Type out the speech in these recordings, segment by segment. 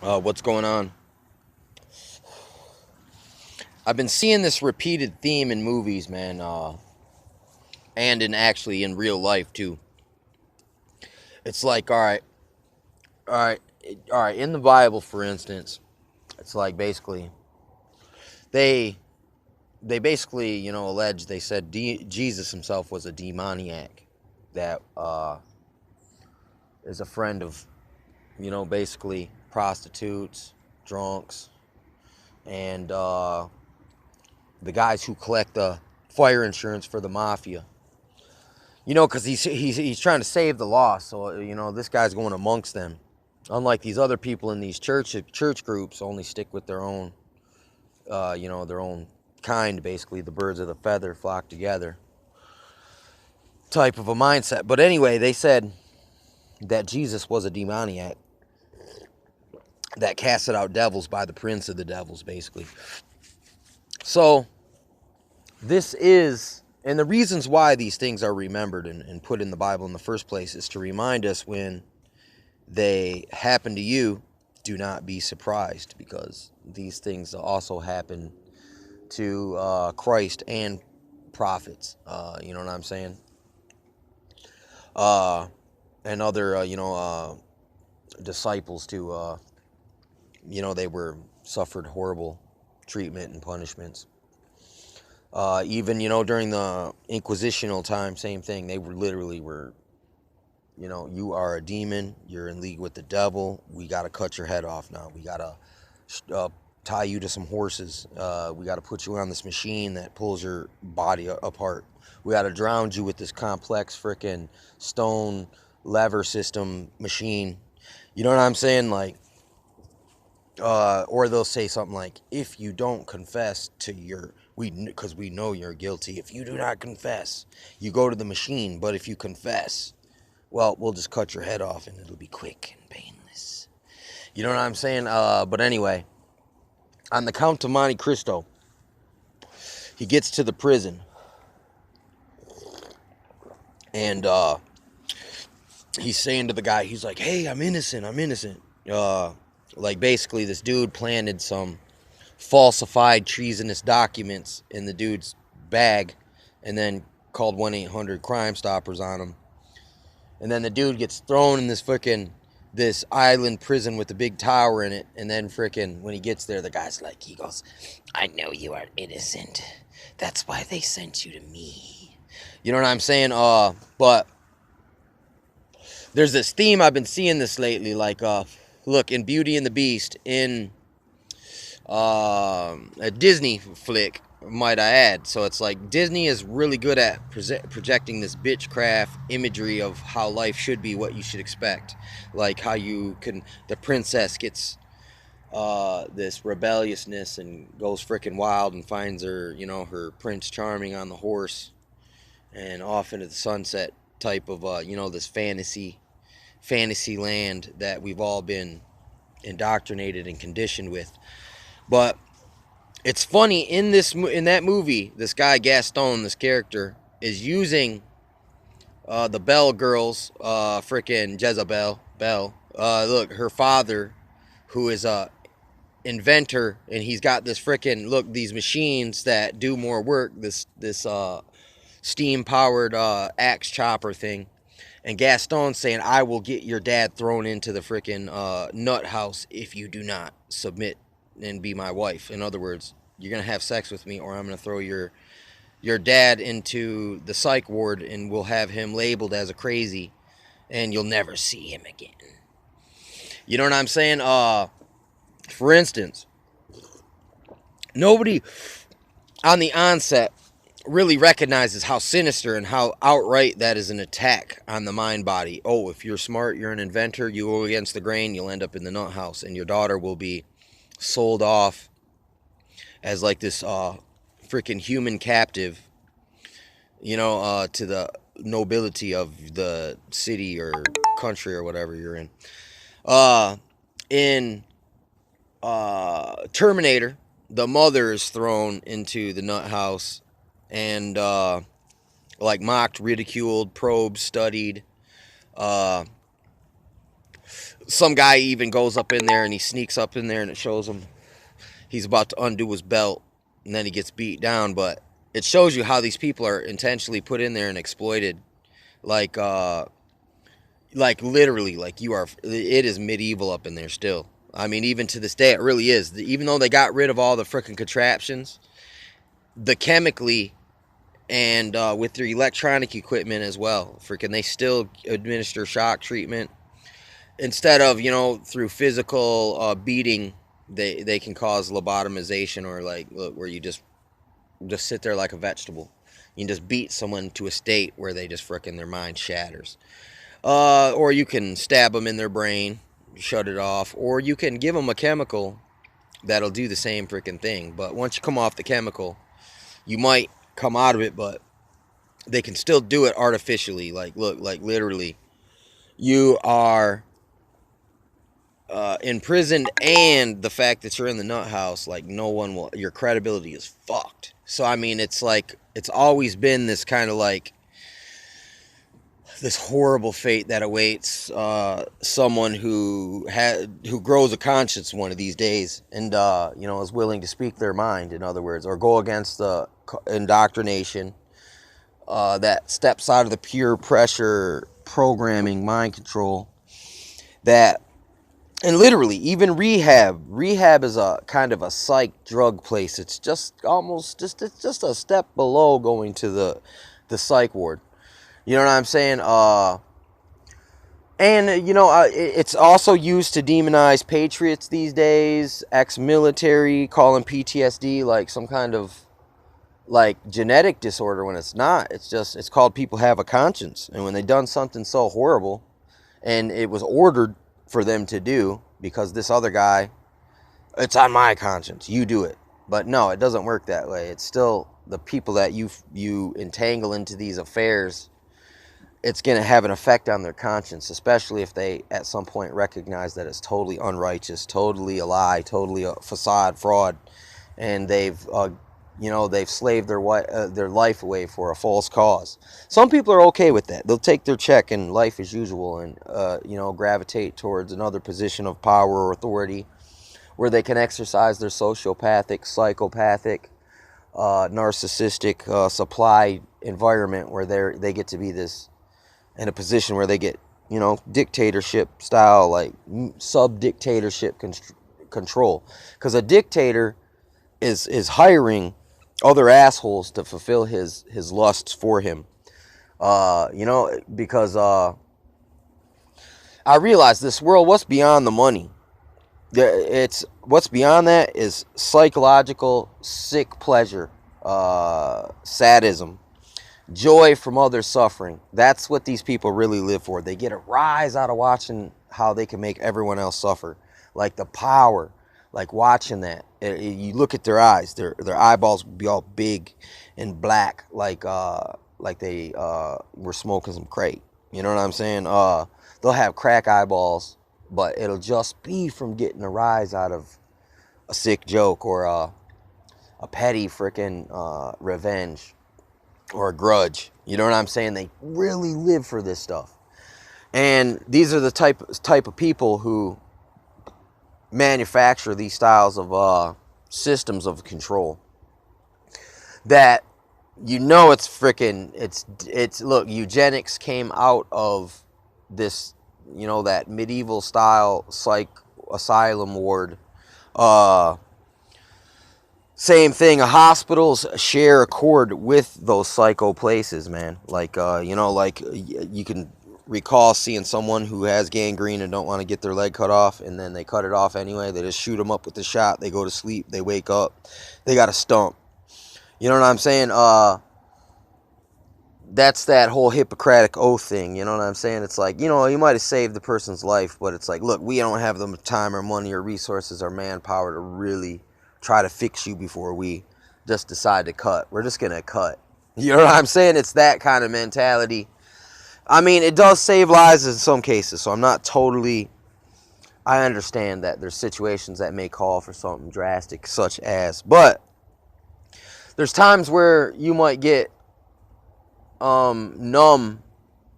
What's going on? I've been seeing this repeated theme in movies, man, and in real life too. It's like, all right, all right. In the Bible, for instance, it's like they they basically allege they said Jesus himself was a demoniac that is a friend of basically prostitutes, drunks, and the guys who collect the fire insurance for the mafia. Because he's trying to save the lost. So this guy's going amongst them. Unlike these other people in these church groups, only stick with their own, their own kind. Basically, the birds of the feather flock together type of a mindset. But anyway, they said that Jesus was a demoniac that casted out devils by the prince of the devils, basically. So this is, and the reasons why these things are remembered and put in the Bible in the first place is to remind us when they happen to you, do not be surprised, because these things also happen to Christ and prophets. You know what I'm saying? And other, disciples too. They were suffered horrible treatment and punishments. Even during the Inquisitional time, same thing. They were you are a demon. You're in league with the devil. We got to cut your head off now. We got to tie you to some horses. We got to put you on this machine that pulls your body apart. We got to drown you with this complex freaking stone lever system machine. You know what I'm saying? Like, or they'll say something like, if you don't confess to because we know you're guilty. If you do not confess, you go to the machine. But if you confess, well, we'll just cut your head off and it'll be quick and painless. You know what I'm saying? But anyway, on the Count of Monte Cristo, he gets to the prison and he's saying to the guy, he's like, hey, I'm innocent. I'm innocent. Like basically this dude planted some falsified treasonous documents in the dude's bag and then called 1-800 Crime Stoppers on him. And then the dude gets thrown in this island prison with a big tower in it. And then frickin' when he gets there, the guy's like, he goes, I know you are innocent. That's why they sent you to me. You know what I'm saying? But there's this theme. I've been seeing this lately. Like, look, in Beauty and the Beast, in a Disney flick, might I add. So it's like Disney is really good at projecting this bitchcraft imagery of how life should be, what you should expect. Like how the princess gets this rebelliousness and goes freaking wild and finds her Prince Charming on the horse and off into the sunset type of, this fantasy land that we've all been indoctrinated and conditioned with. But it's funny in that movie, this guy Gaston, this character, is using the Bell girls, freaking Jezebel Bell. Look, her father, who is a inventor, and he's got this freaking these machines that do more work. This steam powered axe chopper thing. And Gaston's saying, I will get your dad thrown into the freaking nut house if you do not submit and be my wife. In other words, you're going to have sex with me or I'm going to throw your dad into the psych ward and we'll have him labeled as a crazy and you'll never see him again. You know what I'm saying? For instance, nobody on the onset really recognizes how sinister and how outright that is an attack on the mind body. Oh, if you're smart, you're an inventor, you go against the grain, you'll end up in the nut house and your daughter will be sold off as like this freaking human captive, to the nobility of the city or country or whatever you're in. In Terminator, the mother is thrown into the nut house and like mocked, ridiculed, probed, studied. Some guy even goes up in there and he sneaks up in there and it shows him he's about to undo his belt and then he gets beat down. But it shows you how these people are intentionally put in there and exploited. Like, like literally, like you are, it is medieval up in there still. I mean, even to this day, it really is. Even though they got rid of all the freaking contraptions, the chemically and with their electronic equipment as well, freaking, they still administer shock treatment instead of, you know, through physical beating. They can cause lobotomization, or like where you just sit there like a vegetable. You can just beat someone to a state where they just freaking their mind shatters. Or you can stab them in their brain, shut it off, or you can give them a chemical that'll do the same freaking thing. But once you come off the chemical, you might come out of it, but they can still do it artificially. Like, look, like literally, you are imprisoned, and the fact that you're in the nut house, like no one will, your credibility is fucked. So I mean, it's like it's always been this kind of like this horrible fate that awaits someone who grows a conscience one of these days, and you know, is willing to speak their mind, in other words, or go against the indoctrination that steps out of the pure pressure programming, mind control. That, and literally, even rehab is a kind of a psych drug place. It's just almost it's just a step below going to the psych ward. You know what I'm saying? And, you know, it's also used to demonize patriots these days, ex-military, calling PTSD like some kind of, like, genetic disorder when it's not. It's just, it's called people have a conscience. And when they done something so horrible, and it was ordered for them to do, because this other guy, it's on my conscience, you do it. But no, it doesn't work that way. It's still the people that you entangle into these affairs. It's going to have an effect on their conscience, especially if they at some point recognize that it's totally unrighteous, totally a lie, totally a facade, fraud, and they've, you know, they've slaved their life away for a false cause. Some people are okay with that. They'll take their check and life as usual, and you know, gravitate towards another position of power or authority where they can exercise their sociopathic, psychopathic, narcissistic supply environment where they get to be this, in a position where they get, you know, dictatorship style, like sub-dictatorship control. Because a dictator is hiring other assholes to fulfill his lusts for him. You know, because I realize this world, what's beyond the money? It's what's beyond that is psychological sick pleasure, sadism, joy from others' suffering. That's what these people really live for. They get a rise out of watching how they can make everyone else suffer. Like the power, like watching that. You look at their eyes, their eyeballs will be all big and black, like they were smoking some crack. You know what I'm saying? They'll have crack eyeballs, but it'll just be from getting a rise out of a sick joke or a petty freaking revenge or a grudge. You know what I'm saying? They really live for this stuff. And these are the type of people who manufacture these styles of systems of control. That, you know, it's freaking, it's look, eugenics came out of this, you know, that medieval style psych asylum ward. Same thing. Hospitals share a cord with those psycho places, man. Like, you know, like you can recall seeing someone who has gangrene and don't want to get their leg cut off, and then they cut it off anyway. They just shoot them up with the shot. They go to sleep. They wake up. They got a stump. You know what I'm saying? That's that whole Hippocratic oath thing. You know what I'm saying? It's like, you know, you might have saved the person's life, but it's like, look, we don't have the time or money or resources or manpower to really try to fix you before we just decide to cut. We're just gonna cut. You know what I'm saying? It's that kind of mentality. I mean, it does save lives in some cases, so I'm not totally, I understand that there's situations that may call for something drastic, such as, but there's times where you might get numb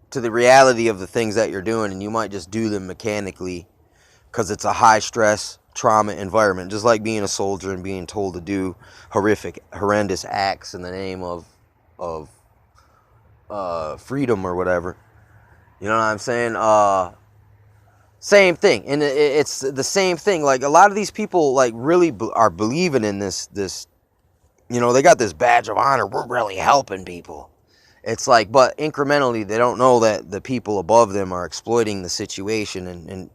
to the reality of the things that you're doing, and you might just do them mechanically because it's a high stress trauma environment, just like being a soldier and being told to do horrendous acts in the name of freedom or whatever. You know what I'm saying? Same thing, and it's the same thing. Like, a lot of these people, like, really are believing in this. You know, they got this badge of honor. We're really helping people. It's like, but incrementally, they don't know that the people above them are exploiting the situation and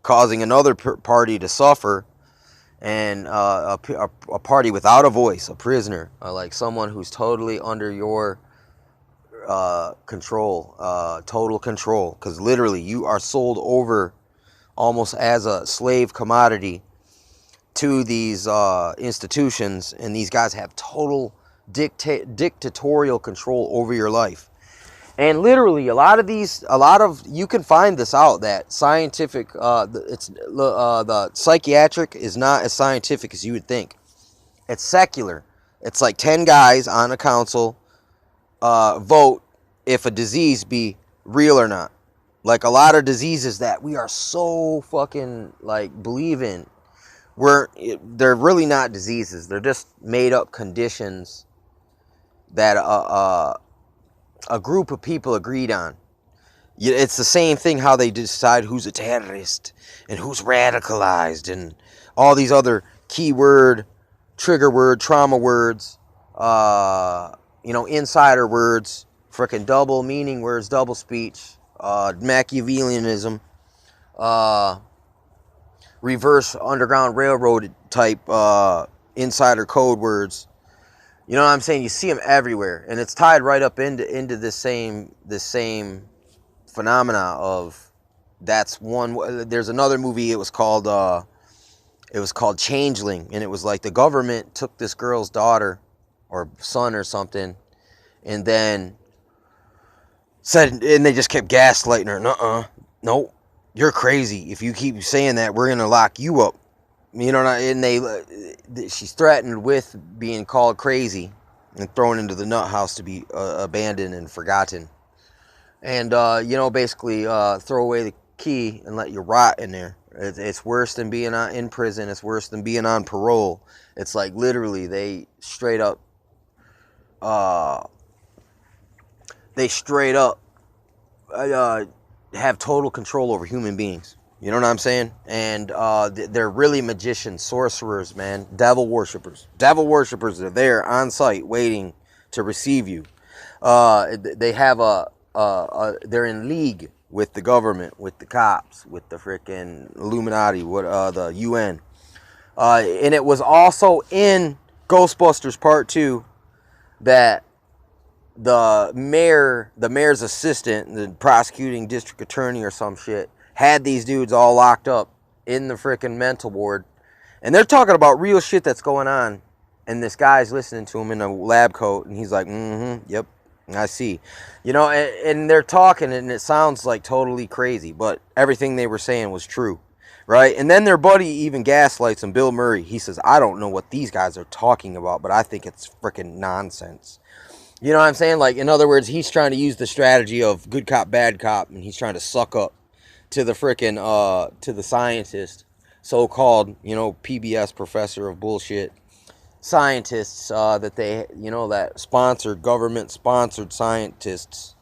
causing another party to suffer, and a party without a voice, a prisoner, like someone who's totally under your control, total control, because literally you are sold over almost as a slave commodity to these institutions, and these guys have total dictatorial control over your life. And literally, you can find this out, that scientific, the psychiatric is not as scientific as you would think. It's secular. It's like 10 guys on a council vote if a disease be real or not. Like, a lot of diseases that we are so fucking, like, believe in, they're really not diseases. They're just made up conditions that a group of people agreed on. It's the same thing how they decide who's a terrorist and who's radicalized and all these other keyword, trigger word, trauma words, insider words, frickin' double meaning words, double speech, Machiavellianism, reverse Underground Railroad type insider code words. You know what I'm saying? You see them everywhere, and it's tied right up into this same phenomena of, that's one. There's another movie. It was called Changeling, and it was like the government took this girl's daughter or son or something, and then said, and they just kept gaslighting her. No, you're crazy. If you keep saying that, we're gonna lock you up. You know, and she's threatened with being called crazy and thrown into the nut house to be abandoned and forgotten. And, basically throw away the key and let you rot in there. It's worse than being in prison. It's worse than being on parole. It's like, literally, they straight up have total control over human beings. You know what I'm saying? And they're really magicians, sorcerers, man, devil worshippers. Devil worshippers are there on site waiting to receive you. They have they're in league with the government, with the cops, with the freaking Illuminati, the UN. And it was also in Ghostbusters Part 2 that the mayor's assistant, the prosecuting district attorney or some shit, had these dudes all locked up in the freaking mental ward. And they're talking about real shit that's going on. And this guy's listening to him in a lab coat, and he's like, yep, I see. You know, and they're talking, and it sounds like totally crazy, but everything they were saying was true, right? And then their buddy even gaslights him, Bill Murray. He says, I don't know what these guys are talking about, but I think it's freaking nonsense. You know what I'm saying? Like, in other words, he's trying to use the strategy of good cop, bad cop, and he's trying to suck up to the freaking, to the scientist, so-called, PBS professor of bullshit scientists, that they, that sponsored, government-sponsored scientists.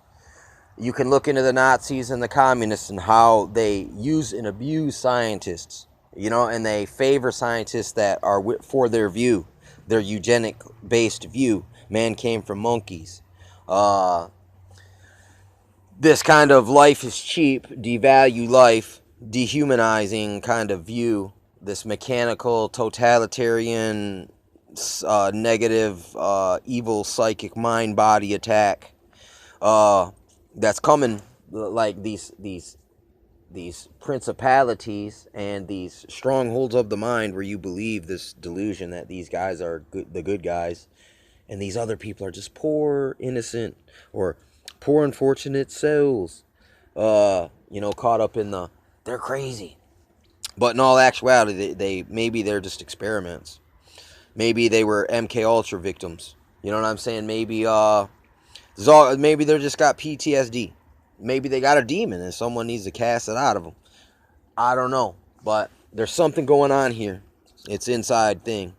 You can look into the Nazis and the communists and how they use and abuse scientists, and they favor scientists that are for their view, their eugenic-based view. Man came from monkeys. This kind of life is cheap, devalue life, dehumanizing kind of view, this mechanical, totalitarian, negative, evil psychic mind-body attack that's coming, like these principalities and these strongholds of the mind where you believe this delusion that these guys are the good guys, and these other people are just poor, innocent, or poor, unfortunate souls, caught up in they're crazy. But in all actuality, maybe they're just experiments. Maybe they were MK Ultra victims. You know what I'm saying? Maybe maybe they just got PTSD. Maybe they got a demon and someone needs to cast it out of them. I don't know. But there's something going on here. It's inside thing.